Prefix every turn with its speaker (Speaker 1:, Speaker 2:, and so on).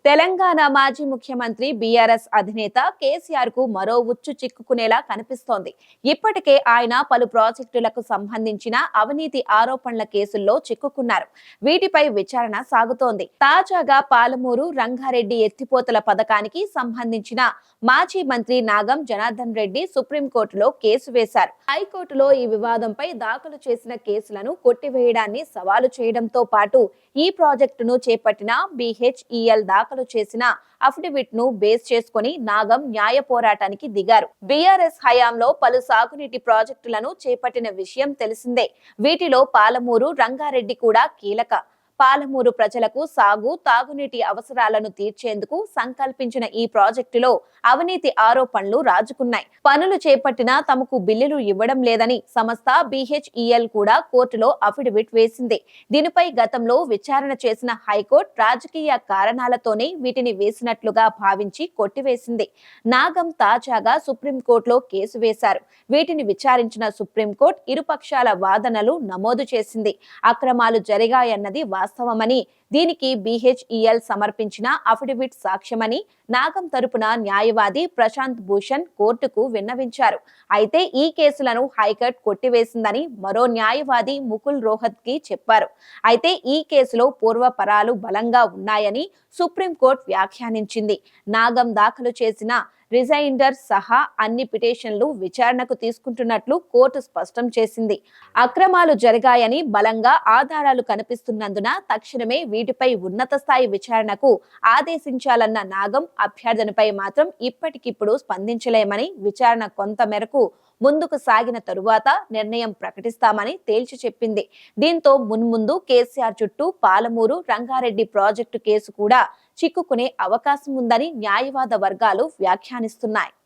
Speaker 1: తెలంగాణ మాజీ ముఖ్యమంత్రి బీఆర్ఎస్ అధినేత కేసీఆర్ కు మరో ఉచ్చు చిక్కుకునేలా కనిపిస్తోంది. ఇప్పటికే ఆయన పలు ప్రాజెక్టులకు సంబంధించిన అవినీతి ఆరోపణల కేసుల్లో చిక్కుకున్నారు. వీటిపై విచారణ సాగుతోంది. తాజాగా పాలమూరు రంగారెడ్డి ఎత్తిపోతల పథకానికి సంబంధించిన మాజీ మంత్రి నాగం జనార్దన్ రెడ్డి సుప్రీంకోర్టులో కేసు వేశారు. హైకోర్టులో ఈ వివాదంపై దాఖలు చేసిన కేసులను కొట్టివేయడాన్ని సవాలు చేయడంతో పాటు ఈ ప్రాజెక్టును చేపట్టిన BHEL దాఖలు చేసిన అఫిడవిట్ ను బేస్ చేసుకుని నాగం న్యాయ పోరాటానికి దిగారు. బీఆర్ఎస్ హయాంలో పలు సాగునీటి ప్రాజెక్టులను చేపట్టిన విషయం తెలిసిందే. వీటిలో పాలమూరు రంగారెడ్డి కూడా కీలక. పాలమూరు ప్రజలకు సాగు, తాగునీటి అవసరాలను తీర్చేందుకు సంకల్పించిన ఈ ప్రాజెక్టులో అవినీతి ఆరోపణలు రాజుకున్నాయి. పనులు చేపట్టినా తమకు బిల్లులు ఇవ్వడం లేదని సంస్థ BHEL కూడా కోర్టులో అఫిడవిట్ వేసింది. దీనిపై గతంలో విచారణ చేసిన హైకోర్టు రాజకీయ కారణాలతోనే వీటిని వేసినట్లుగా భావించి కొట్టివేసింది. నాగం తాజాగా సుప్రీంకోర్టులో కేసు వేశారు. వీటిని విచారించిన సుప్రీంకోర్టు ఇరుపక్షాల వాదనలు నమోదు చేసింది. అక్రమాలు జరిగాయన్నది వాస్తవమని, దీనికి BHEL సమర్పించిన అఫిడవిట్ సాక్ష్యమని నాగం తరపున న్యాయవాది ప్రశాంత్ భూషణ్ కోర్టుకు విన్నవించారు. అయితే ఈ కేసులను హైకోర్టు కొట్టివేసిందని మరో న్యాయవాది ముకుల్ రోహత్ కి చెప్పారు. అయితే ఈ కేసులో పూర్వపరాలు బలంగా ఉన్నాయని సుప్రీంకోర్టు వ్యాఖ్యానించింది. నాగం దాఖలు చేసిన రిజైండర్ సహా అన్ని పిటిషన్లు విచారణకు తీసుకుంటున్నట్లు కోర్టు స్పష్టం చేసింది. అక్రమాలు జరిగాయని బలంగా ఆధారాలు కనిపిస్తున్నందున తక్షణమే వీటిపై ఉన్నత స్థాయి విచారణకు ఆదేశించాలన్న నాగం అభ్యర్థనపై మాత్రం ఇప్పటికిప్పుడు స్పందించలేమని, విచారణ కొంత మేరకు ముందుకు సాగిన తరువాత నిర్ణయం ప్రకటిస్తామని తేల్చి చెప్పింది. దీంతో మున్ముందు కేసీఆర్ చుట్టూ పాలమూరు రంగారెడ్డి ప్రాజెక్టు కేసు కూడా చిక్కుకునే అవకాశం ఉందని న్యాయవాద వర్గాలు వ్యాఖ్యానిస్తున్నాయి.